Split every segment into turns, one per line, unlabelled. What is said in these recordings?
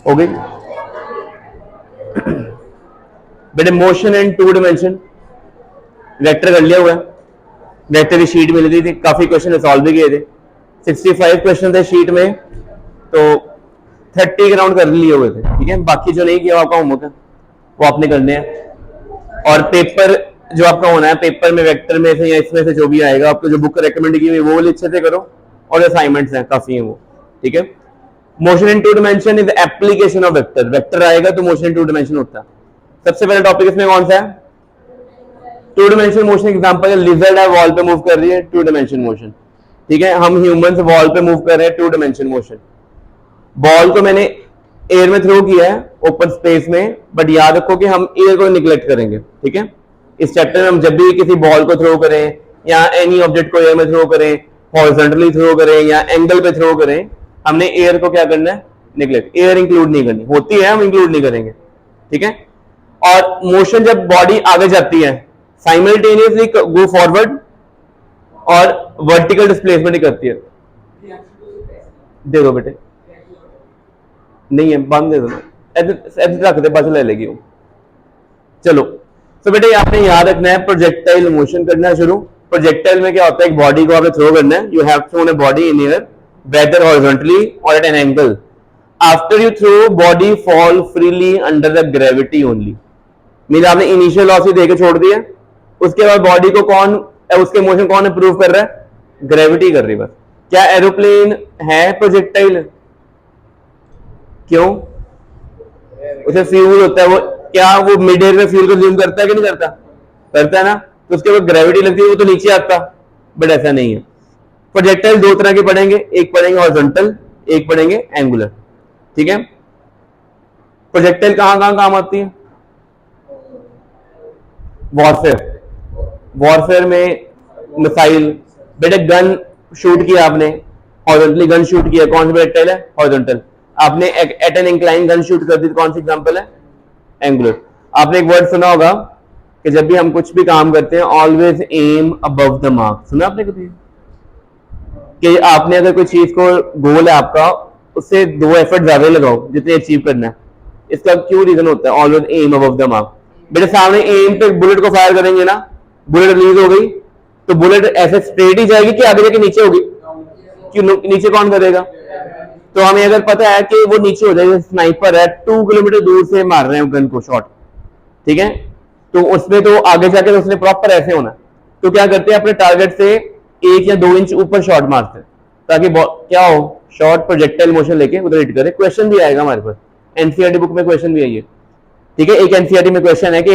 हो गई बेटे। Motion in two dimension, vector कर लिया हुआ है, वेक्टर की शीट मिल गई थी, काफी क्वेश्चन सॉल्व भी किए थे, 65 क्वेश्चन थे शीट में, तो 30 के राउंड कर लिए हुए थे, ठीक है। बाकी जो नहीं किया आपका होमवर्क है वो आपने करने हैं। और पेपर जो आपका होना है, पेपर में वेक्टर में से या इसमें से जो भी आएगा, आपको जो बुक रेकमेंड की हुई वो अच्छे से करो, और असाइनमेंट्स हैं काफी हैं वो, ठीक है। Motion in two dimension is application of vector, vector आएगा तो मोशन इन टू डिमेंशन होता है। सबसे पहला टॉपिक इसमें कौन सा है? Two dimension motion. Example, lizard है वॉल पे मूव कर रही है, टू डिमेंशन मोशन, ठीक है। हम ह्यूमंस वॉल पे मूव कर रहे हैं, टू डिमेंशन मोशन। बॉल को मैंने एयर में थ्रो किया है ओपन स्पेस में, बट याद रखो कि हम एयर को निग्लेक्ट करेंगे, ठीक है। इस चैप्टर में हम जब भी किसी बॉल को थ्रो करें या एनी ऑब्जेक्ट को एयर में थ्रो करें, हॉरिजॉन्टली थ्रो करें या एंगल पे थ्रो करें, हमने एयर को क्या करना है? निग्लेक्ट। एयर इंक्लूड नहीं करनी, होती है हम इंक्लूड नहीं करेंगे, ठीक है। और मोशन जब बॉडी आगे जाती है, साइमल्टेनियसली गो फॉरवर्ड और वर्टिकल डिस्प्लेसमेंट ही करती है। दे दो बेटे, नहीं है बंद दे दो, ऐसे रख दे, बस ले लेगी वो। चलो तो बेटे आपने याद रखना है प्रोजेक्टाइल मोशन करना शुरू। प्रोजेक्टाइल में क्या होता है? एक बॉडी को आपने थ्रो करना है, you have thrown a body in air whether horizontally और at an angle. After you throw body fall freely under the gravity only. Mean आपने इनिशियल लॉस ही देके छोड़ दिया, उसके बाद बॉडी को कौन, उसके मोशन कौन अप्रूव कर रहा है? ग्रेविटी कर रही है बस। क्या एरोप्लेन है प्रोजेक्टाइल? क्यों? उसे फ्यूल होता है, वो क्या वो मिड एयर में फ्यूल को कंज्यूम करता है कि नहीं करता? करता है ना, तो उसके बाद ग्रेविटी लगती है, वो तो नीचे आता, बट ऐसा नहीं है। प्रोजेक्टाइल दो तरह के पढ़ेंगे, एक पढ़ेंगे हॉरिजॉन्टल, एक पढ़ेंगे एंगुलर, ठीक है। प्रोजेक्टाइल कहां कहां काम आती है? वॉरफेयर, वॉरफेयर में मिसाइल। बेटे गन शूट किया आपने, हॉरिजॉन्टली गन शूट किया, कौन सी प्रोजेक्टाइल है? हॉरिजॉन्टल। आपने at an incline gun shoot कर दी, कौन सी एग्जांपल है? एंगुलर। आपने एक वर्ड सुना होगा कि जब भी हम कुछ भी काम करते हैं, always aim above the mark. सुना आपने कभी कि आपने अगर कोई चीज को, गोल है आपका, उससे 2 एफर्ट ज्यादा लगाओ जितने अचीव करना है। इसका क्यों रीजन होता है? Always aim above the mark. बेटे सामने एम पे बुलेट को फायर करेंगे ना, बुलेट रिलीज हो गई तो बुलेट ऐसे स्ट्रेट ही जाएगी कि आगे जाके नीचे होगी? क्यों नीचे कौन करेगा? तो हमें अगर पता है कि वो नीचे हो जाएगा, स्नाइपर है 2 किलोमीटर दूर से मार रहे हैं गन को शॉट, ठीक है, तो उसमें तो आगे जाके उसने प्रॉपर ऐसे होना, तो क्या करते हैं अपने टारगेट से 1 या 2 इंच ऊपर शॉट मारते हैं ताकि क्या हो, शॉट प्रोजेक्टाइल मोशन लेके उधर हिट करे। क्वेश्चन भी आएगा हमारे पास, एनसीईआरटी बुक में क्वेश्चन भी आई है, ठीक है। एक एनसीईआरटी में क्वेश्चन है कि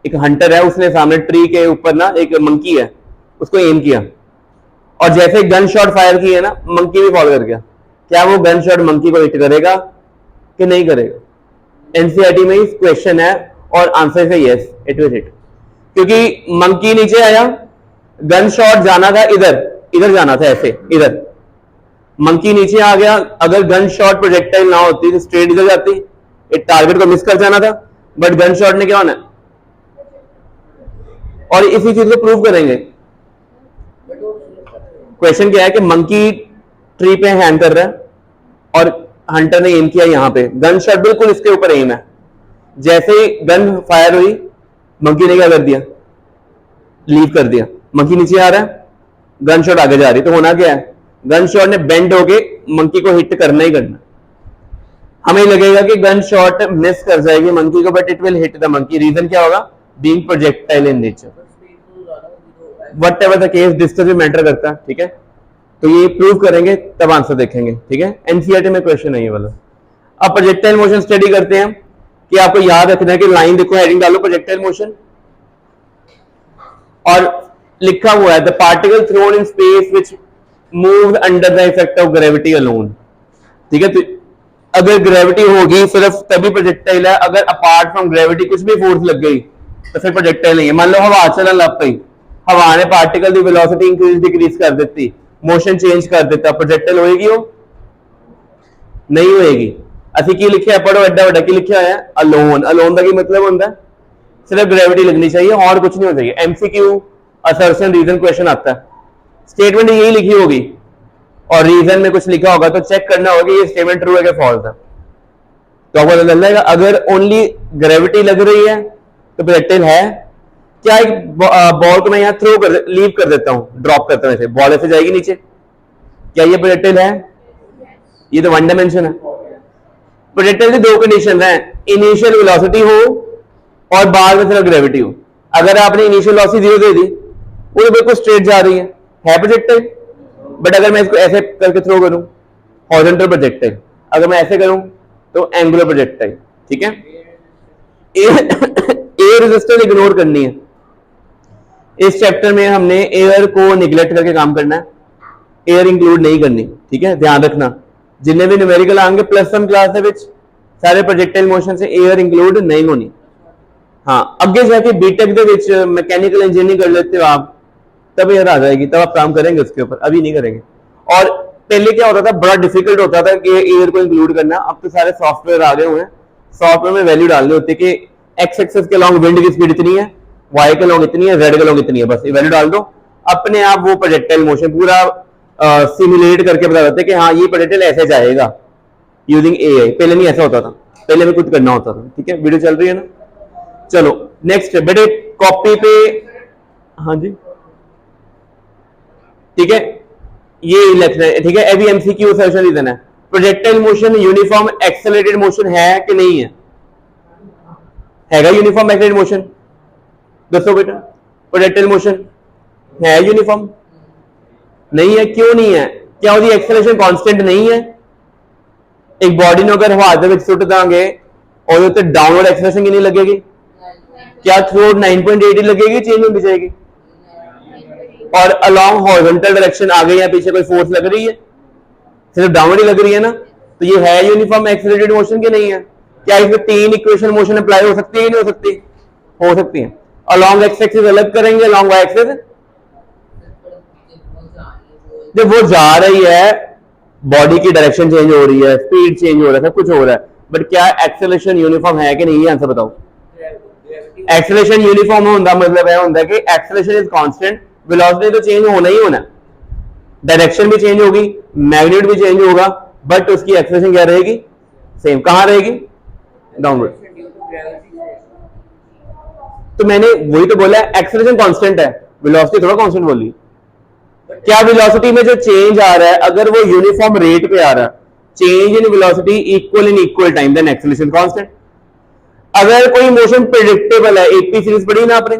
एक हंटर है, उसने सामने ट्री के ऊपर ना एक मंकी है, उसको एम किया और जैसे गन शॉट फायर की है ना, मंकी भी फॉल कर गया। क्या वो गन शॉट मंकी को हिट करेगा कि नहीं करेगा? एनसीईआरटी में इस क्वेश्चन है और आंसर है यस, इट विल हिट, क्योंकि मंकी नीचे आया, गन शॉट जाना था इधर, इधर जाना था ऐसे, इधर मंकी नीचे आ गया। अगर गन शॉट प्रोजेक्टाइल ना होती तो स्ट्रेट इधर जाती, एक टारगेट को मिस कर जाना था, बट गन शॉट ने क्या होना है? और इसी चीज को प्रूव करेंगे। क्वेश्चन क्या है कि मंकी ट्री पे हैंग कर रहा है और हंटर ने एम किया यहां पे, गन शॉट बिल्कुल इसके ऊपर एम है। जैसे ही गन फायर हुई, मंकी ने क्या कर दिया? लीव कर दिया। मंकी नीचे आ रहा है, गन शॉट आगे जा रही, तो होना क्या है? गन शॉट ने बेंड होके मंकी को हिट करना ही करना। हमें लगेगा कि गन शॉट मिस कर जाएगी मंकी को, but it will hit the monkey. Reason क्या होगा? Being projectile in nature. Whatever the case, distance भी मैटर करता है, ठीक है। तो ये प्रूव करेंगे तब आंसर देखेंगे, ठीक है। एनसीईआरटी में क्वेश्चन है ये वाला। अब प्रोजेक्टाइल मोशन स्टडी करते हैं कि आपको याद रखना है कि लाइन देखो, हेडिंग डालो प्रोजेक्टाइल मोशन, और लिखा हुआ है the particle thrown in space which moves under the effect of gravity alone, ठीक है। तो अगर ग्रेविटी होगी सिर्फ तभी प्रोजेक्टाइल है, अगर अपार्ट फ्रॉम ग्रेविटी कुछ भी फोर्स लग गई तो फिर प्रोजेक्टाइल नहीं है। मान लो हवा चलन लग गई, हवा ने पार्टिकल की वेलोसिटी इंक्रीज डिक्रीज कर देती, मोशन चेंज कर देता, प्रोजेक्टाइल होएगी? वो नहीं होएगी। असि की लिखा पढ़ो, एडा वड्डा की लिखा है अलोन। अलोन का मतलब होता है सिर्फ ग्रेविटी लगनी चाहिए और कुछ नहीं हो चाहिए। एमसीक्यू असर्शन रीजन क्वेश्चन आता है, स्टेटमेंट यही लिखी होगी और रीजन में कुछ लिखा होगा तो चेक करना होगा कि ये स्टेटमेंट ट्रू है कि फॉल्स है। तो आपको पता चल जाएगा अगर ओनली ग्रेविटी लग रही है तो प्रोजेक्टाइल है। क्या एक बॉल को मैं यहाँ थ्रो कर लीव कर देता हूं, ड्रॉप करता हूं, ऐसे बॉल ऐसे जाएगी नीचे, क्या ये प्रोजेक्टाइल है? ये तो वन डायमेंशन है। प्रोजेक्टाइल की दो कंडीशन है, इनिशियल वेलोसिटी हो और बाद में सिर्फ ग्रेविटी हो। अगर आपने इनिशियल वेलोसिटी 0 दे दी, वो तो बिल्कुल स्ट्रेट जा रही है प्रोजेक्टाइल। बट अगर मैं इसको ऐसे करके थ्रो करूं, हॉरिजॉन्टल प्रोजेक्टाइल। अगर मैं ऐसे करूं तो एंगुलर प्रोजेक्टाइल। ठीक है, एयर रेजिस्टेंस इग्नोर करनी है। इस चैप्टर में हमने एयर को निगलेक्ट करके काम करना है, एयर इंक्लूड नहीं करनी। ठीक है, ध्यान रखना जिन्हें भी न्यूमेरिकल आएंगे +1 क्लास ਦੇ ਵਿੱਚ सारे प्रोजेक्टाइल मोशन से एयर इंक्लूड नहीं होनी। हाँ, अगे जाके बीटेक ਦੇ ਵਿੱਚ मैकेनिकल इंजीनियरिंग कर लेते हो आप, तब एयर आ जाएगी, तब आप काम करेंगे उसके ऊपर, अभी नहीं करेंगे। और पहले क्या होता था, बड़ा डिफिकल्ट होता था कि एयर को इंक्लूड करना। अब तो सारे सॉफ्टवेयर आ गए हुए हैं, सॉफ्टवेयर में वैल्यू डालनी होती है कि एक्स एक्सेस के लॉन्ग विंड की स्पीड इतनी है, वाई के लॉन्ग इतनी है, जेड के लॉन्ग इतनी है, बस ये वैल्यू डाल दो, अपने आप वो प्रोजेक्टाइल मोशन पूरा सिमुलेट करके बता देते कि हाँ ये प्रोजेक्टाइल ऐसे जाएगा यूजिंग एआई। पहले नहीं ऐसा होता था, पहले में कुछ करना होता था। ठीक है, वीडियो चल रही है ना? चलो नेक्स्ट बेटे, कॉपी पे, हाँ जी ठीक है, ये लिखना है। ठीक है, अभी एमसीक्यू सेशन ही देना है। Projectile motion uniform accelerated motion है कि नहीं है? हैगा यूनिफॉर्म एक्सेलरेटेड मोशन? दसो बेटा, प्रोजेक्टाइल मोशन है यूनिफॉर्म? नहीं है। क्यों नहीं है? क्या उसकी एक्सेलरेशन कांस्टेंट नहीं है? एक बॉडी ने अगर हवा दे विच सुट दांगे और उसते डाउनवर्ड एक्सेलरेशन की नहीं लगेगी? क्या थ्रू 9.8 लगेगी, चेंज होती जाएगी? और अलोंग हॉरिजॉन्टल डायरेक्शन आगे या पीछे कोई फोर्स लग रही है? सिर्फ डाउनवर्ड ही लग रही है ना? तो ये है यूनिफॉर्म एक्सेलरेटेड मोशन की नहीं है? क्या इसमें 3 इक्वेशन मोशन अप्लाई हो सकती है? नहीं हो सकती? हो सकती है। अलोंग एक्स एक्सिस अलग करेंगे, अलोंग वाई एक्सिस जब वो जा रही है, बॉडी की डायरेक्शन चेंज हो रही है, स्पीड चेंज हो रहा है, सब कुछ हो रहा है, बट क्या एक्सेलरेशन यूनिफॉर्म है कि नहीं है? आंसर बताओ। एक्सेलरेशन यूनिफॉर्म होने का मतलब है होता है कि एक्सेलरेशन इज कांस्टेंट, वेलोसिटी तो चेंज होना ही होना, डायरेक्शन भी चेंज होगी, मैग्नीट्यूड भी चेंज होगा, बट उसकी एक्सेलरेशन क्या रहेगी? सेम। कहां रहेगी? डाउनवर्ड। तो मैंने वही तो बोला, एक्सेलरेशन कांस्टेंट है, वेलोसिटी थोड़ा कांस्टेंट बोली। क्या वेलोसिटी में जो चेंज आ रहा है, अगर वो यूनिफॉर्म रेट पे आ रहा है, change in velocity equal in equal time, then acceleration constant. अगर कोई मोशन प्रेडिक्टेबल है, एपी सीरीज पढ़ी ना आपने,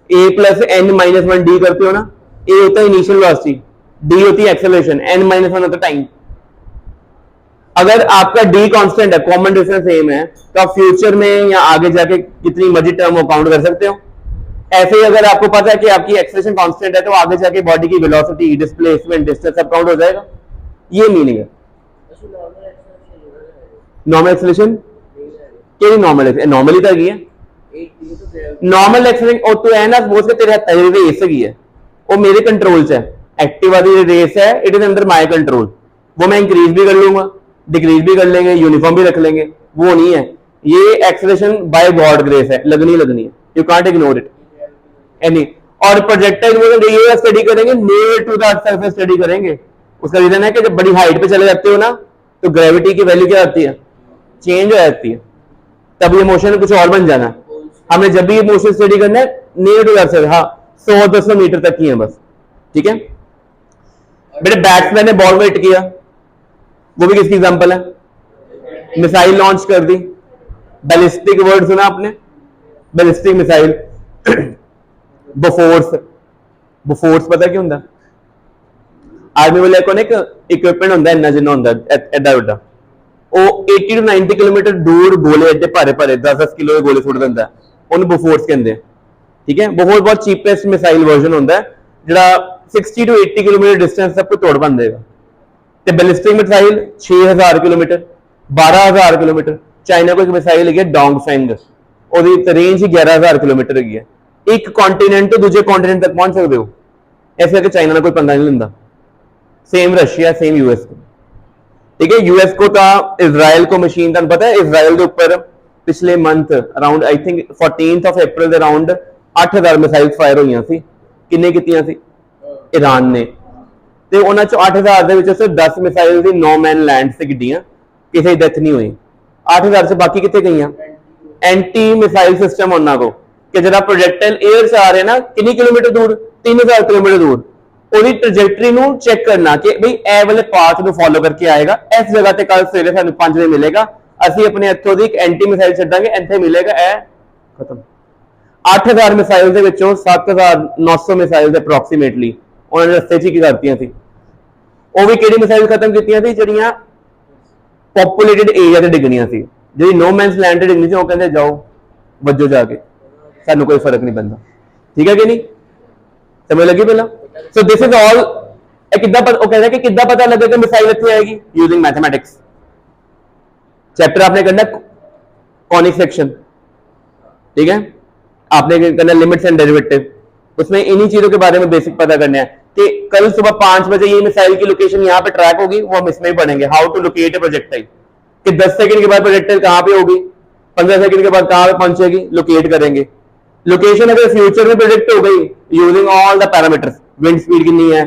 a plus n minus 1 D करते हो ना, a होता है इनिशियल वेलोसिटी, d होती है एक्सेलरेशन, n माइनस 1 होता है टाइम। अगर आपका d कांस्टेंट है, कॉमन डिफरेंस सेम है, तो आप फ्यूचर में या आगे जाके कितनी मर्जी टर्म काउंट कर सकते हो। ऐसे ही अगर आपको पता है कि आपकी एक्सेलरेशन कांस्टेंट है, तो आगे जाके बॉडी की वेलोसिटी, डिस्प्लेसमेंट, डिस्टेंस सब काउंट हो जाएगा। ये मीनिंग है। नॉर्मल एक्सेलरेशन क्या? नॉर्मली तो है नॉर्मल एक्सेलरेशन। और तो है ना, वो तेरे रेस है, वो मेरे कंट्रोल से है। एक्टिवा की रेस है, it is under my control. वो मैं इंक्रीज भी कर लूंगा, डिक्रीज भी कर लेंगे, यूनिफॉर्म भी रख लेंगे, वो नहीं है। ये एक्सेलरेशन बाय गॉड ग्रेस है, लगनी है, you can't ignore it any. और प्रोजेक्टाइल मोशन ये स्टडी करेंगे, near to the earth surface study करेंगे। उसका रीजन है कि जब बड़ी हाइट पे चले जाते हो ना, तो ग्रेविटी की वैल्यू क्या आती है? चेंज हो जाती है, तब ये मोशन कुछ और बन जाना। हमने जब भी ये मोशन स्टडी करना है, near to the earth surface, हाँ 100-200 मीटर तक ही है बस। ठीक है बेटे, बैट्समैन ने बॉल को हिट किया, वो भी किसकी एग्जांपल है? मिसाइल लॉन्च कर दी, बैलिस्टिक वर्ड सुना आपने? Ballistic missile, Bofors. बोफोर्स पता क्यों होता? आर्मी वाले को एक इक्विपमेंट होता है, इन्ना जिन्ना होता है, एडा वड्डा, वो 80 to 90 किलोमीटर दूर गोले एडे भारे भारे 10-10 किलो के गोले सुट दिंदा है, उन्हें बोफोर्स कहते हैं। ठीक है, बोफोर्स बहुत चीपेस्ट मिसाइल वर्जन होता है, जिहड़ा 60 to 80 किलोमीटर डिस्टेंस तक कोई तोड़ बन देगा। ते ballistic missile 6000 kilometre, 12000 kilometre. China को एक मिसाइल है डोंगफेंग, ਉਹਦੀ रेंज ही 11000 किलोमीटर है। एक कॉन्टिनेंट तो दूसरे कॉन्टिनेंट तक पहुंच सकते हो, ऐसे करके चाइना ने कोई पंगा नहीं लेंदा। सेम रशिया, सेम यूएस को। ठीक है, यूएस को था इजराइल को मशीन, तुहानू पता है इजराइल के ऊपर पिछले मंथ अराउंड आई थिंक 14 अप्रैल के अराउंड 8000 मिसाइल फायर हुई सी। किन्ने कीतियां सी? ईरान ने। ਤੇ ਉਹਨਾਂ ਚੋਂ 8000 ਦੇ ਵਿੱਚੋਂ ਸਿਰਫ 10 ਮਿਸਾਈਲ ਦੀ ਨੋ ਮੈਨ ਲੈਂਡ ਤੇ ਗਿੱਡੀਆਂ, ਕਿਸੇ ਦੀ ਡੈਥ ਨਹੀਂ ਹੋਈ। 8000 ਚ ਬਾਕੀ ਕਿੱਥੇ ਗਈਆਂ? ਐਂਟੀ ਮਿਸਾइल सिस्टम ਉਹਨਾਂ ਕੋ ਕਿ ਜਿਹੜਾ ਪ੍ਰੋਜੈਕਟਾਈਲ 에ਅਰ ਚ ਆ ਰਿਹਾ ਨਾ, ਕਿੰਨੀ ਕਿਲੋਮੀਟਰ ਦੂਰ? 3000 ਕਿਲੋਮੀਟਰ ਦੂਰ। ਉਹਦੀ ਟ੍ਰੈਜੈਕਟਰੀ ਨੂੰ ਚੈੱਕ ਕਰਨਾ ਕਿ ਬਈ ਇਹ ਵਾਲੇ ਪਾਥ ਨੂੰ ਫੋਲੋ ਕਰਕੇ ਆਏਗਾ, ਇਸ ਜਗ੍ਹਾ ਤੇ ਕੱਲ ਸਵੇਰੇ ਸਾਨੂੰ 5 ਵਜੇ ਮਿਲੇਗਾ, ਅਸੀਂ ਆਪਣੇ ਇੱਥੋਂ ਦੀ ਇੱਕ ਐਂਟੀ ਮਿਸਾइल ਛੱਡਾਂਗੇ, ਇੱਥੇ ਮਿਲੇਗਾ, ਇਹ ਖਤਮ। 8000 ਮਿਸਾइल ਦੇ ਵਿੱਚੋਂ 7900 ਮਿਸਾइल ਦੇ ਅਪਰੋਕਸੀਮੇਟਲੀ ਉਹਨਾਂ ਨੇ ਰਸਤੇ 'ਚ ਕੀ ਕਰਤੀਆਂ ਸੀ? ਉਹ ਵੀ ਕਿਹੜੀ ਮਿਸਾइल ਖਤਮ ਕੀਤੀਆਂ ਸੀ? ਜਿਹੜੀਆਂ ਪੋਪੂਲੇਟਡ ਏਰੀਆ ਤੇ ਡਿੱਗਣੀਆਂ ਸੀ, ਜਿਹੜੀ ਨੋ ਮੈਨਸ ਲੈਂਡ ਤੇ ਡਿੱਗਣੀ ਸੀ, ਉਹ ਕਹਿੰਦੇ ਜਾਓ ਵੱਜੋ ਜਾ ਕੇ, ਸਾਨੂੰ ਕੋਈ ਫਰਕ ਨਹੀਂ ਪੈਂਦਾ। ਠੀਕ ਹੈ ਕਿ ਨਹੀਂ? ਸਮਝ ਲੱਗੀ ਪਹਿਲਾਂ? ਸੋ ਦਿਸ ਇਜ਼ ਆਲ। ਇਹ ਕਿੱਦਾਂ ਉਹ ਕਹਿੰਦਾ ਕਿ ਕਿੱਦਾਂ ਪਤਾ ਲੱਗੇ ਕਿ ਮਿਸਾइल ਇੱਥੇ ਆਏਗੀ? Using mathematics. चैप्टर आपने करना कॉनिक सेक्शन, ठीक है? आपने करना लिमिट्स एंड डेरिवेटिव, उसमें इन्हीं चीजों के बारे में बेसिक पता करना है कि कल सुबह 5 बजे ये मिसाइल की लोकेशन यहाँ पे ट्रैक होगी, वो हम इसमें ही पढ़ेंगे, how to locate a projectile, कि 10 सेकंड के बाद प्रोजेक्टाइल कहाँ पे होगी, 15 सेकंड के बाद कहाँ पे पहुंचेगी, लोकेट करेंगे। लोकेशन अगर फ्यूचर में प्रोजेक्ट हो गई using all the parameters, wind speed कितनी है।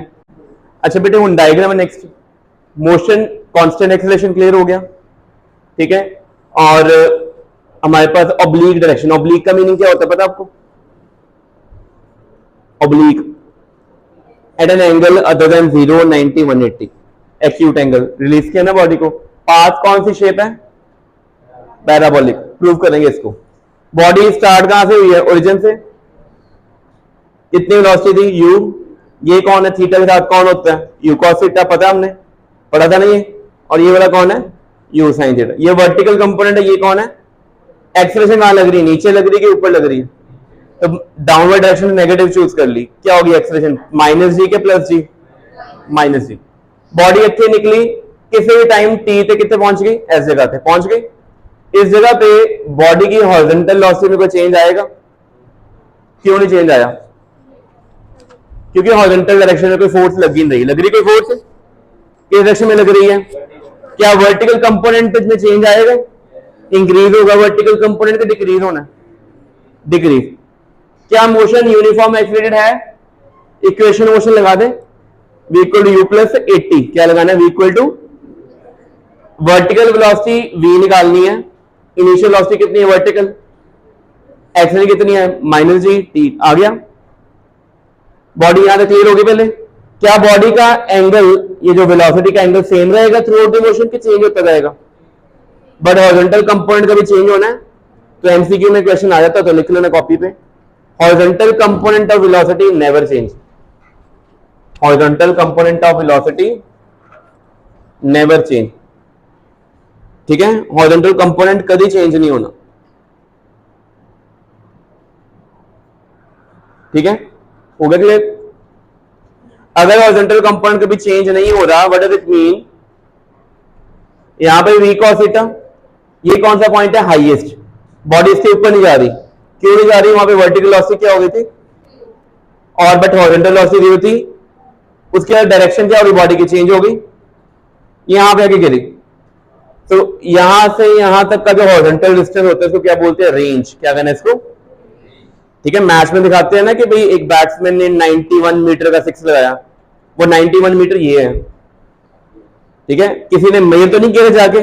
अच्छा बेटे उन diagram next, motion constant acceleration clear हो गया, ठीक है? और हमारे पास ऑब्लिक डायरेक्शन, ऑब्लिक का मीनिंग क्या होता है पता आपको? Oblique at an angle other than 0, 90, 180, acute angle. Release किया ना बॉडी को, पाथ कौन सी शेप है? पैराबोलिक। प्रूव करेंगे इसको। बॉडी स्टार्ट कहां से हुई है? ओरिजिन से। कितनी वेलोसिटी थी? u। ये कौन है? थीटा के साथ कौन होता है? u cos थीटा, पता है हमने, पढ़ा था नहीं? और ये वाला कौन है? u sin theta. ये वर्टिकल कंपोनेंट है, ये कौन है? एक्सेलरेशन कहां लग रही है? नीचे लग रही है कि ऊपर लग रही है? तो डाउनवर्ड डायरेक्शन में नेगेटिव चूज कर ली, क्या होगी एक्सेलरेशन? -g के +g? -g। बॉडी इतनी निकली, किसी भी टाइम t पे कितने पहुंच गई? इस जगह पे पहुंच गई। इस जगह पे बॉडी की हॉरिजॉन्टल वेलोसिटी में कोई चेंज आएगा? क्यों नहीं चेंज आया? क्योंकि हॉरिजॉन्टल डायरेक्शन में कोई फोर्स लगी नहीं रही। लग रही कोई फोर्स? किस डायरेक्शन में लग रही है? क्या वर्टिकल कंपोनेंट में चेंज आएगा? इंक्रीज होगा वर्टिकल कंपोनेंट का, डिक्रीज होना? डिक्रीज। क्या मोशन यूनिफॉर्म एक्सीलरेटेड है? इक्वेशन मोशन लगा दे, v equal to u plus 80। क्या लगाना है? v equal to vertical velocity v निकालनी है, इनिशियल वेलोसिटी कितनी है वर्टिकल, एक्सेलरेशन कितनी है -g t। आ गया? बॉडी यहां तक क्लियर होगी पहले? क्या बॉडी का एंगल, ये जो वेलोसिटी का एंगल सेम रहेगा थ्रू आउट द मोशन के चेंज होता रहेगा? बट हॉरिजॉन्टल कंपोनेंट का भी चेंज होना है। तो एमसीक्यू में क्वेश्चन आ जाता तो लिख लेना कॉपी पे, horizontal component of velocity never change. Horizontal component of velocity never change, ठीक है? हॉरिजॉन्टल कंपोनेंट कभी चेंज नहीं होना, ठीक है? हो गया क्लियर? अगर हॉरिजॉन्टल कंपोनेंट कभी चेंज नहीं हो रहा, व्हाट डज इट मीन? यहां पे v cos थीटा, ये कौन सा पॉइंट है? हाईएस्ट। बॉडी इसके ऊपर नहीं जा रही, क्यों नहीं जा रही? वहां पे वर्टिकल वेलोसिटी क्या हो गई थी? और बट हॉरिजॉन्टल वेलोसिटी दी थी, उसके डायरेक्शन क्या होगी? बॉडी की चेंज होगी, यहां पे आके गिरी। तो यहां से यहां तक का जो हॉरिजॉन्टल डिस्टेंस होता है उसको क्या बोलते हैं? रेंज। क्या कहना है इसको? ठीक है, मैच में दिखाते हैं ना कि भाई एक बैट्समैन ने 91 मीटर का 6 लगाया, वो 91 मीटर ये है, ठीक है? किसी ने मेजर तो नहीं किया जाके,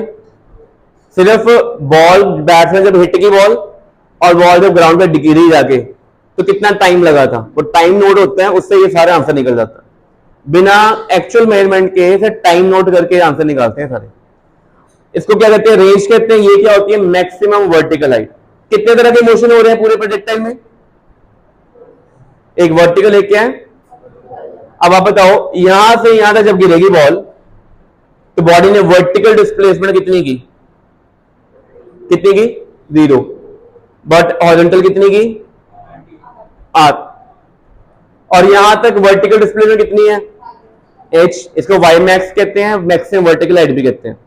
सिर्फ बॉल, बैट्समैन जब हिट की बॉल और बॉल जब ग्राउंड पे गिरी जाके, तो कितना टाइम लगा था, वो टाइम नोट होता है, उससे ये सारे आंसर निकल जाता है। बिना एक्चुअल मेजरमेंट के से टाइम नोट करके आंसर निकालते हैं सारे। इसको क्या कहते हैं? रेंज कहते हैं। ये क्या होती है? Maximum vertical height. कितने तरह के मोशन हो रहे हैं पूरे प्रोजेक्टाइल में? एक वर्टिकल, एक क्या है? अब आप बताओ, यहां से यहां तक जब गिरेगी बॉल, तो बॉडी ने वर्टिकल डिस्प्लेसमेंट कितनी की? कितनी की? 0। बट हॉरिजॉन्टल कितनी की? 8। और यहां तक वर्टिकल डिस्प्लेसमेंट कितनी है? h। इसको y मैक्स कहते हैं, मैक्सिमम वर्टिकल हाइट भी कहते हैं,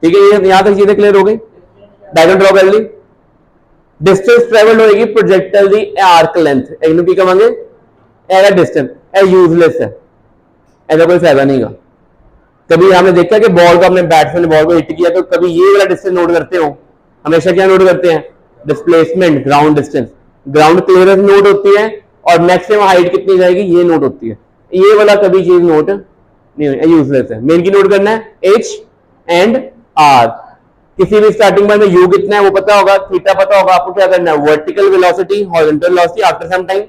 ठीक है? ये यहां तक चीजें क्लियर हो गई? डायग्राम ड्रॉ कर ली। डिस्टेंस ट्रेवल होगी प्रोजेक्टाइल दी आर्क लेंथ, एक की कहेंगे एरा डिस्टेंस, ए यूजलेस है, ऐसा कोई फायदा नहीं का। कभी हमने देखा कि बॉल को, अपने बैट्समैन ने बॉल को हिट किया, तो कभी ये वाला डिस्टेंस नोट करते हो? हमेशा क्या नोट करते हैं? Displacement, ground distance. Ground clearance note होती है और मैक्सिमम हाइट कितनी जाएगी ये नोट होती है। ये वाला कभी चीज नोट नहीं यूजलेस है। मेन की नोट करना है एच एंड आर। किसी भी स्टार्टिंग में यू कितना है वो पता होगा, थीटा पता होगा, आपको क्या करना है vertical velocity, horizontal velocity after some time.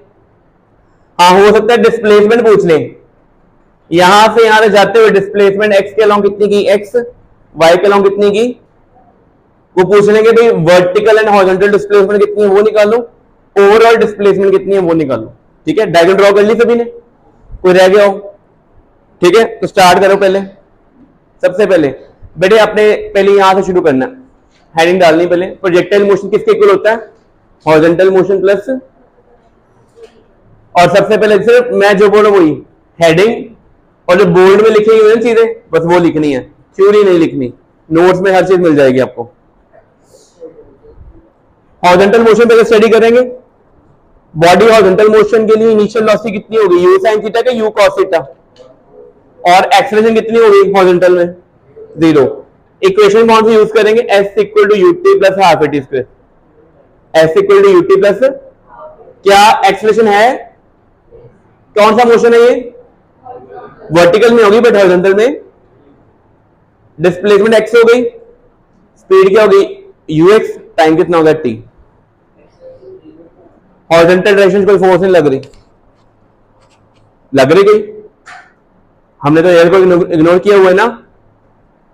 हाँ हो सकता है डिस्प्लेसमेंट पूछ ले, यहां से यहां जाते हुए डिस्प्लेसमेंट एक्स के अलोंग कितनी की, एक्स वाई के अलोंग कितनी की, वो पूछ लेंगे भाई वर्टिकल एंड हॉरिजॉन्टल डिस्प्लेसमेंट कितनी है वो निकाल लो, ओवरऑल डिस्प्लेसमेंट कितनी है वो निकाल लो। ठीक है, डायग्राम ड्रॉ कर ली सभी ने, कोई रह गया हो? ठीक है, तो स्टार्ट करो। पहले सबसे पहले बेटे आपने पहले यहां से शुरू करना, हेडिंग डालनी पहले। प्रोजेक्टाइल मोशन किसके इक्वल होता है, हॉरिजॉन्टल मोशन प्लस, और सबसे पहले सिर्फ मैं जो बोलूं वही हेडिंग, और जो बोल्ड में लिखी हुई है चीजें बस वो लिखनी है, थ्योरी नहीं लिखनी। नोट्स में हर चीज मिल जाएगी आपको। हॉरिजॉन्टल मोशन पहले स्टडी करेंगे। बॉडी हॉरिजॉन्टल मोशन के लिए इनिशियल वेलोसिटी कितनी होगी, यू साइन थीटा के यू कॉस थीटा, और एक्सेलरेशन कितनी होगी हॉरिजॉन्टल में, 0। इक्वेशन कौन सी यूज करेंगे, s equal to ut plus half a t square, s equal to ut plus, क्या एक्सेलरेशन है, कौन सा मोशन है ये, वर्टिकल में होगी बट हॉरिजॉन्टल में, डिस्प्लेसमेंट एक्स हो गई, स्पीड क्या होगी यूएक्स, टाइम कितना होगा टी। हॉरिजॉन्टल डायरेक्शन कोई फोर्स नहीं लग रही, लग रही कोई, हमने तो एयर को इग्नोर किया हुआ है ना।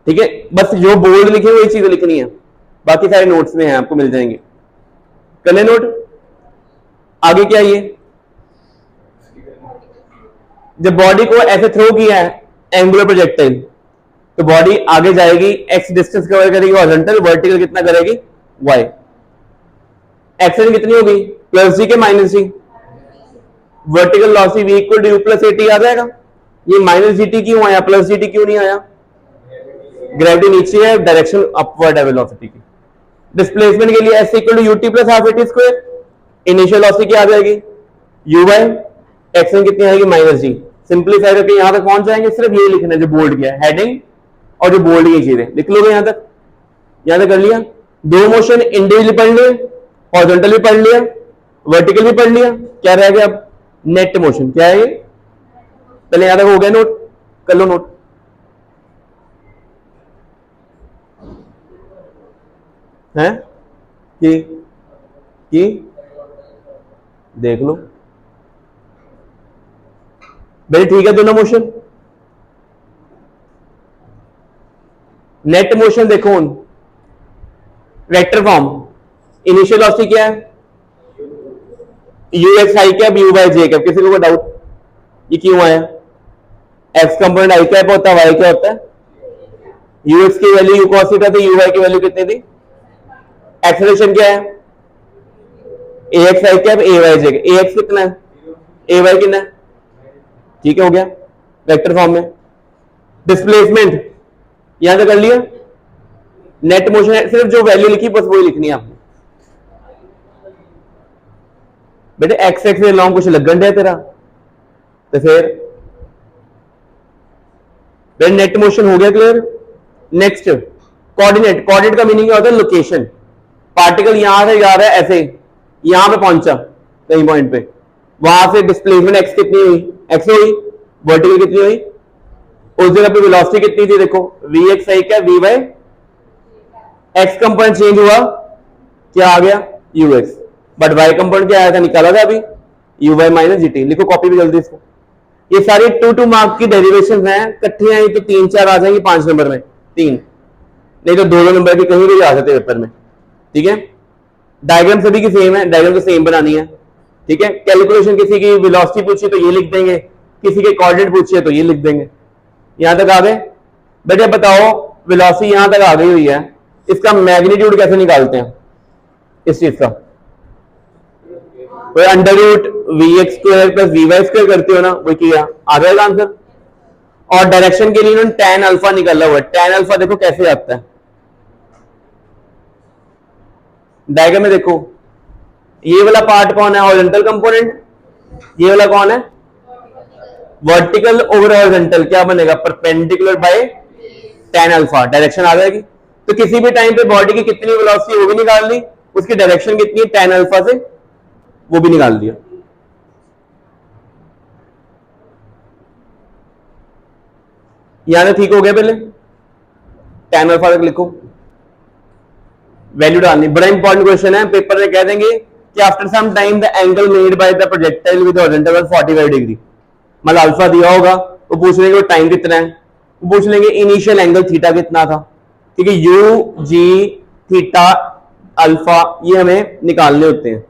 ठीक है, बस जो बोर्ड लिखे हुए चीजें लिखनी है, बाकी सारे नोट्स में हैं आपको मिल जाएंगे। कर ले नोट। आगे क्या ये, जब बॉडी को ऐसे थ्रो किया है एंगुलर प्रोजेक्टाइल, तो बॉडी आगे जाएगी, एक्स डिस्टेंस कवर करेगी हॉरिजॉन्टल, वर्टिकल कितना करेगी वाई। एक्सेलरेशन कितनी होगी प्लस जी के minus G, vertical velocity v equal to U plus A T आ जाएगा। ये माइनस जी टी क्यों आया, प्लस जी टी क्यों नहीं आया, ग्रेविटी नीचे है, डायरेक्शन अपवर्ड है वेलोसिटी की। डिस्प्लेसमेंट के लिए s equal to ut plus half a t square, initial velocity क्या आ जाएगी यू बाय, एक्सेलरेशन कितनी आएगी माइनस जी। सिंपलीफाई करके यहां तक पहुंच जाएंगे, सिर्फ ये लिखना है जो बोल्ड किया है, हेडिंग और जो बोल्ड की चीजें लिख लोगे यहां तक। यहां तक कर लिया, दो मोशन इंडिविजुअली पढ़ लिए, हॉरिजॉन्टल भी पढ़ लिया, वर्टिकल भी पढ़ लिया, क्या रह गया अब नेट मोशन, क्या है ये, पहले यहां तक हो गया नोट, कर लो नोट। है कि देख लो भाई, ठीक है दोनों मोशन। नेट मोशन देखो वेक्टर फॉर्म, इनिशियल वेलोसिटी क्या है U x I cap you by J cap, किसी को डाउट ये क्यों आया, एक्स कंपोनेंट आई कैप होता है, वाई क्या होता है, यू एक्स की वैल्यू यू कॉस थीटा थी, यू वाई की वैल्यू कितनी थी, एक्सेलरेशन क्या है A X I cap A Y J, A X कितना है ए वाई कितना है, ठीक है हो गया वेक्टर फॉर्म में। डिस्प्लेसमेंट यहां से कर लिया, नेट मोशन है, सिर्फ जो वैल्यू लिखी बस वही लिखनी है आपने। बेटे एक्स एक्स लॉन्ग कुछ लगन है तेरा, तो फिर नेट मोशन हो गया क्लियर। नेक्स्ट कोऑर्डिनेट, कोऑर्डिनेट का मीनिंग क्या होता है लोकेशन, पार्टिकल यहां से जा रहा है ऐसे यहां पे पहुंचा कहीं पॉइंट पे, वहां से डिस्प्लेसमेंट एक्स कितनी हुई, एक्स हुई, वर्टिकल कितनी हुई, उस जगह पे वेलोसिटी कितनी थी देखो वी एक्स आई क्या v y, x component change हुआ क्या आ गया u x, but y component क्या आया था निकाला था अभी u y minus g t. लिखो कॉपी भी जल्दी इसको, ये सारी 2 मार्क की डेरिवेशन है, इकट्ठी आई तो 3-4 आ जाएंगी 5 नंबर में, 3 नहीं तो 2 नंबर की कहीं भी आ सकते पेपर में। ठीक है, डायग्राम सभी की सेम है, डायग्राम तो सेम बनानी है। ठीक है, कैलकुलेशन किसी की वेलोसिटी पूछी तो ये लिख देंगे, किसी के कोऑर्डिनेट पूछिए तो ये लिख देंगे। यहां तक आ गए बेटे, बताओ वेलोसिटी यहां तक आ गई हुई है, इसका मैग्नीट्यूड कैसे निकालते हैं इस चीज का, तो under root v x square plus v y square करते हो ना, वो किया आ जाएगा आंसर। और डायरेक्शन के लिए इन्होंने tan अल्फा निकाला हुआ है, tan अल्फा देखो कैसे आता है, डायग्राम में देखो ये वाला पार्ट कौन है हॉरिजॉन्टल कंपोनेंट, ये वाला कौन है वर्टिकल ओवर हॉरिजॉन्टल, क्या बनेगा perpendicular by tan alpha, direction आ जाएगी। तो किसी भी टाइम पे बॉडी की कितनी वेलोसिटी वो भी निकाल ली, उसकी डायरेक्शन कितनी है tan अल्फा से वो भी निकाल दिया। यहां से ठीक हो गया, पहले tan अल्फा तक लिखो, वैल्यू डालनी। बड़ा इंपॉर्टेंट क्वेश्चन है, पेपर में कह देंगे कि after some time the angle made by the projectile with horizontal was 45 degree. मतलब अल्फा दिया होगा, वो पूछ लेंगे वो टाइम कितना है, वो पूछ लेंगे इनिशियल एंगल थीटा कितना था। ठीक है, यू जी थीटा अल्फा ये हमें निकालने होते हैं।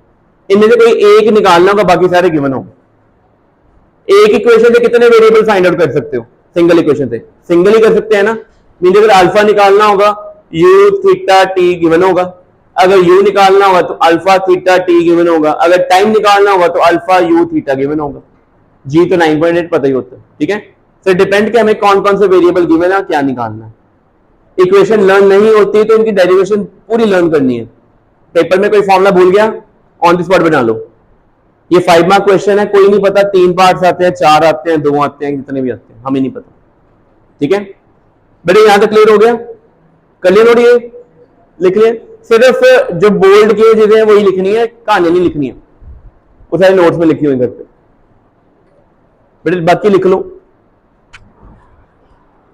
इनमें से कोई एक निकालना होगा, बाकी सारे गिवन होंगे। एक इक्वेशन से कितने वेरिएबल फाइंड आउट कर सकते हो? सिंगल इक्वेशन से सिंगल ही कर सकते हैं ना। मीन अगर अल्फा निकालना होगा यू थीटा टी गिवन होगा, अगर यू निकालना होगा तो अल्फा थीटा टी गिवन होगा, अगर टाइम निकालना होगा तो अल्फा यू थीटा गिवन होगा। जी तो 9.8 पता ही होता है। ठीक है, तो डिपेंड कि हमें कौन कौन से वेरिएबल गिवन है, क्या निकालना है। इक्वेशन लर्न नहीं होती तो इनकी डेरिवेशन पूरी लर्न करनी है। पेपर में कोई फॉर्मूला भूल गया, ऑन द स्पॉट बना लो। ये 5 मार्क क्वेश्चन है, कोई नहीं पता 3 पार्ट्स आते हैं, 4 आते हैं, 2 आते हैं, जितने भी आते हैं हमें नहीं पता। ठीक है बेटे, यहां तक क्लियर हो गया? कर लिया नोट, ये लिख लिया। सिर्फ जो बोल्ड किए चीजें हैं वही लिखनी है, कहानी नहीं लिखनी है, वो सारे नोट्स में लिखी हुई घर पे। बेटे बाकी लिख लो,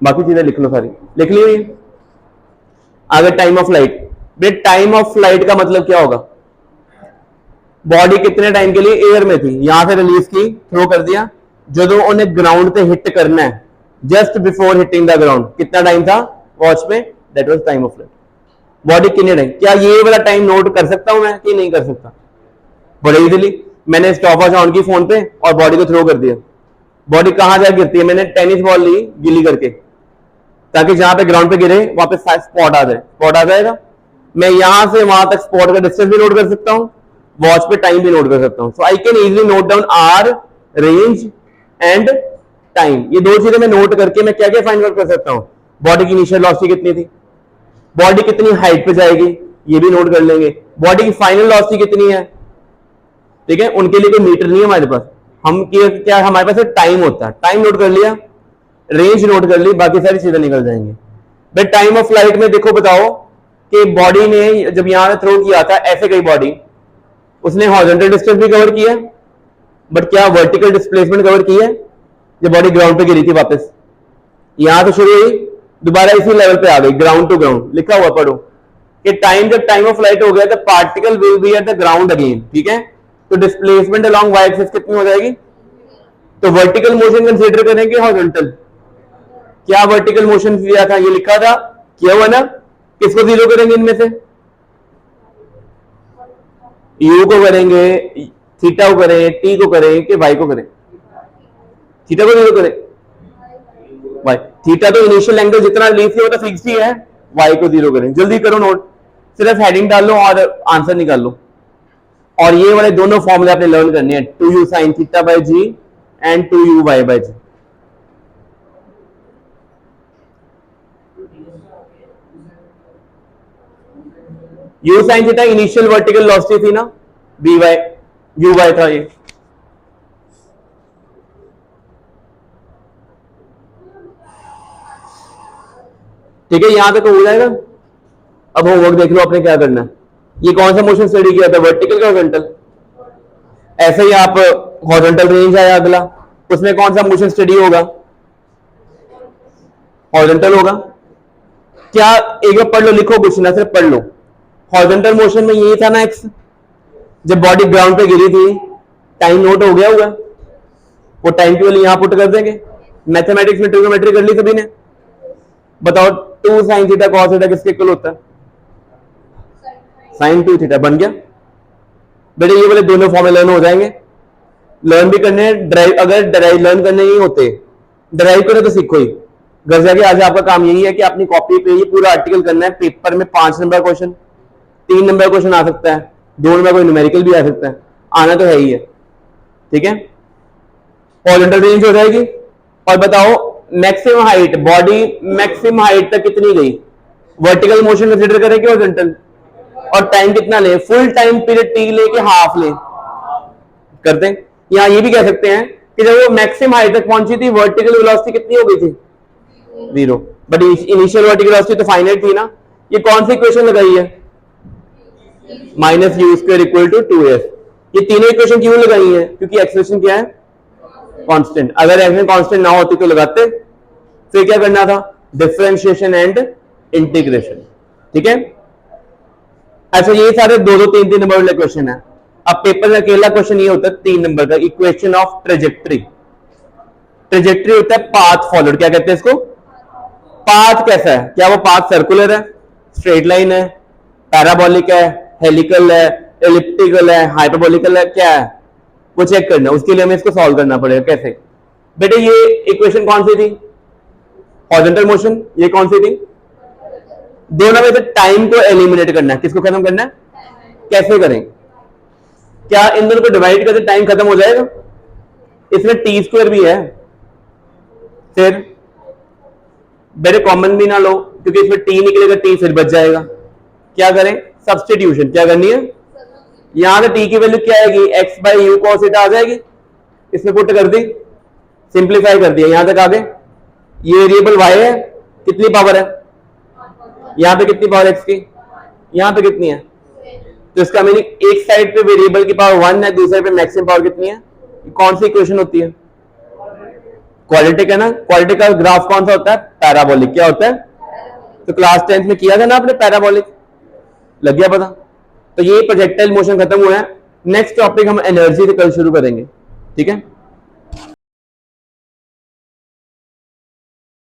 बाकी चीजें लिख लो, सारी लिख ली हुई। आगे टाइम ऑफ लाइट। बेटे टाइम ऑफ लाइट का मतलब क्या होगा? बॉडी कितने टाइम के लिए एयर में थी, यहां से रिलीज की, थ्रो कर दिया, जो उन्हें ग्राउंड पे हिट करना है just before hitting the ground, कितना टाइम था वॉच में? That was time of light. Body कितने टाइम, क्या ये वाला टाइम नोट कर सकता हूं मैं कि नहीं कर सकता? बड़े इजीली, मैंने स्टॉप वॉच ऑन की फोन पे और बॉडी को थ्रो कर दिया। बॉडी कहां जाकर गिरती है? मैंने टेनिस बॉल ली गिली करके, ताकि जहां पे ग्राउंड पे गिरे वहां पे स्पॉट आ जाए। स्पॉट आ जाएगा, मैं यहां से वहां तक स्पॉट का डिस्टेंस भी नोट कर सकता हूं, वॉच पे टाइम भी नोट कर सकता हूं। So I can easily note down R, range and time. ये दो चीजें मैं नोट करके मैं क्या क्या फाइंड आउट कर सकता हूं? बॉडी की इनिशियल वेलोसिटी कितनी थी, बॉडी कितनी हाइट पे जाएगी ये भी नोट कर लेंगे, बॉडी की फाइनल वेलोसिटी कितनी है। ठीक है, उनके लिए कोई मीटर नहीं है हमारे पास, हम क्या हमारे पास टाइम होता है। टाइम नोट कर लिया, रेंज नोट कर ली, बाकी सारी चीजें निकल जाएंगी। बट टाइम ऑफ फ्लाइट में देखो, बताओ कि बॉडी ने जब यहां थ्रो किया था ऐसे गई बॉडी, उसने हॉरिजॉन्टल डिस्टेंस भी कवर किया, बट क्या वर्टिकल डिस्प्लेसमेंट कवर किया है? जब बॉडी ग्राउंड पे गिरी थी वापस, यहां से शुरू हुई, दोबारा इसी लेवल पे आ गई, ग्राउंड टू ग्राउंड। लिखा हुआ पढ़ो कि टाइम जब टाइम ऑफ फ्लाइट हो गया तो particle will be at the ground again. ठीक है, तो डिस्प्लेसमेंट अलोंग वाई एक्सिस कितनी हो जाएगी? तो वर्टिकल मोशन कंसीडर करेंगे हॉरिजॉन्टल? क्या वर्टिकल मोशन किया था? ये लिखा था, किया हुआ ना। किसको जीरो करेंगे इनमें से? यू को करेंगे, थीटा को करें, टी को करें कि वाई को करें? थीटा को जीरो करें, वाई। थीटा तो इनिशियल एंगल जितना रिलीज किया वो तो फिक्स ही है, वाई को जीरो करें। जल्दी करो नोट, सिर्फ हेडिंग डाल लो और आंसर निकाल लो। और ये वाले दोनों फॉर्मूले आपने लर्न करने हैं, 2u sin theta by g and 2u y by g. u sin theta initial vertical velocity थी ना, बी वाई, यू वाई था ये। ठीक है, यहां तक तो हो जाएगा। अब होमवर्क देख लो आपने क्या करना है। ये कौन सा मोशन स्टडी किया था, वर्टिकल का हॉरिजॉन्टल? ऐसे ही आप हॉरिजॉन्टल रेंज आया अगला, उसमें कौन सा मोशन स्टडी होगा? हॉरिजॉन्टल होगा। क्या एक बार पढ़ लो, लिखो कुछ ना, सिर्फ पढ़ लो। हॉरिजॉन्टल मोशन में यही था ना एक्स, जब बॉडी ग्राउंड पे गिरी थी, टाइम नोट हो गया होगा, वो टाइम केवल यहां पुट कर देंगे। मैथमेटिक्स में ट्रिग्नोमेट्री कर ली सभी ने, बताओ 2 sin थीटा cos थीटा किसके इक्वल होता है? sin 2 theta. बन गया बेटे, ये वाले दोनों फॉर्मूले लर्न हो जाएंगे। लर्न भी करने हैं, ड्राइव अगर ड्राइव लर्न करने नहीं होते, ड्राइव करो तो सीखो ही। घर जाके आज आपका काम यही है कि अपनी कॉपी पे ये पूरा आर्टिकल करना है। पेपर में 5 नंबर क्वेश्चन, 3 नंबर क्वेश्चन आ सकता है, 2 नंबर कोई न्यूमेरिकल भी आ सकता है, आना तो है ही है। ठीक है, हॉरिजॉन्टल रेंज हो जाएगी। और बताओ maximum height, body maximum height तक कितनी गई? वर्टिकल मोशन कंसीडर करें कि हॉरिजॉन्टल? और टाइम कितना ले? फुल टाइम पीरियड टी ले के हाफ ले? करते हैं। यहां ये भी कह सकते हैं कि जब वो मैक्सिमम हाइट तक पहुंची थी, वर्टिकल वेलोसिटी कितनी हो गई थी? 0। बट इनिशियल वर्टिकल वेलोसिटी तो फाइनाइट थी ना। ये कौन सी इक्वेशन लगाई है? Minus u square equal to 2s। ये तीनों इक्वेशन क्यों लगाई है? क्योंकि एक्सेलरेशन क्या है? कांस्टेंट। अगर एक्सेलरेशन कांस्टेंट ना होती तो लगाते? फिर क्या करना था, डिफरेंशिएशन एंड इंटीग्रेशन। ठीक है, अच्छा ये सारे 2-2 3-3 नंबर वाले क्वेश्चन है। अब पेपर में अकेला क्वेश्चन ये होता है 3 नंबर का, इक्वेशन ऑफ ट्रेजेक्ट्री। ट्रेजेक्ट्री होता है पाथ फॉलोड, क्या कहते हैं इसको, पाथ कैसा है, क्या वो पाथ सर्कुलर है, स्ट्रेट लाइन है, पैराबोलिक है, हेलिकल है, एलिप्टिकल है, हाइपरबोलिकल है, क्या है वो चेक करना। उसके लिए हमें इसको सॉल्व करना पड़ेगा। कैसे बेटे, ये इक्वेशन कौन सी थी, हॉरिजॉन्टल मोशन, ये कौन सी थी, दोनों में से टाइम को एलिमिनेट करना है, किसको खत्म करना है, कैसे करें, क्या इन दोनों को डिवाइड करके टाइम खत्म हो जाएगा, इसमें टी स्क्वायर भी है, फिर बेटे कॉमन भी ना लो क्योंकि इसमें टी निकलेगा, टी फिर बच जाएगा, क्या करें, सब्स्टिट्यूशन, क्या करनी है, यहां से टी की वैल्यू क्या आएगी, X by U cos theta आ जाएगी, इसमें पुट कर दी, सिंप्लीफाई कर दिया, यहां तक आ गए। ये वेरिएबल वाई है, कितनी पावर है, यहां पे कितनी पावर एक्स की, यहां पे कितनी है, तो इसका मीनिंग एक साइड पे वेरिएबल की पावर 1 है, दूसरे पे मैक्सिमम पावर कितनी है, कौन सी इक्वेशन होती है, क्वाड्रेटिक है ना। क्वाड्रेटिक का ग्राफ कौन सा होता है, पैराबोलिक, क्या होता है, तो क्लास 10th में किया था ना आपने पैराबोलिक, लग गया पता। तो ये प्रोजेक्टाइल मोशन खत्म हुआ है। नेक्स्ट टॉपिक हम एनर्जी से कल शुरू करेंगे, ठीक है।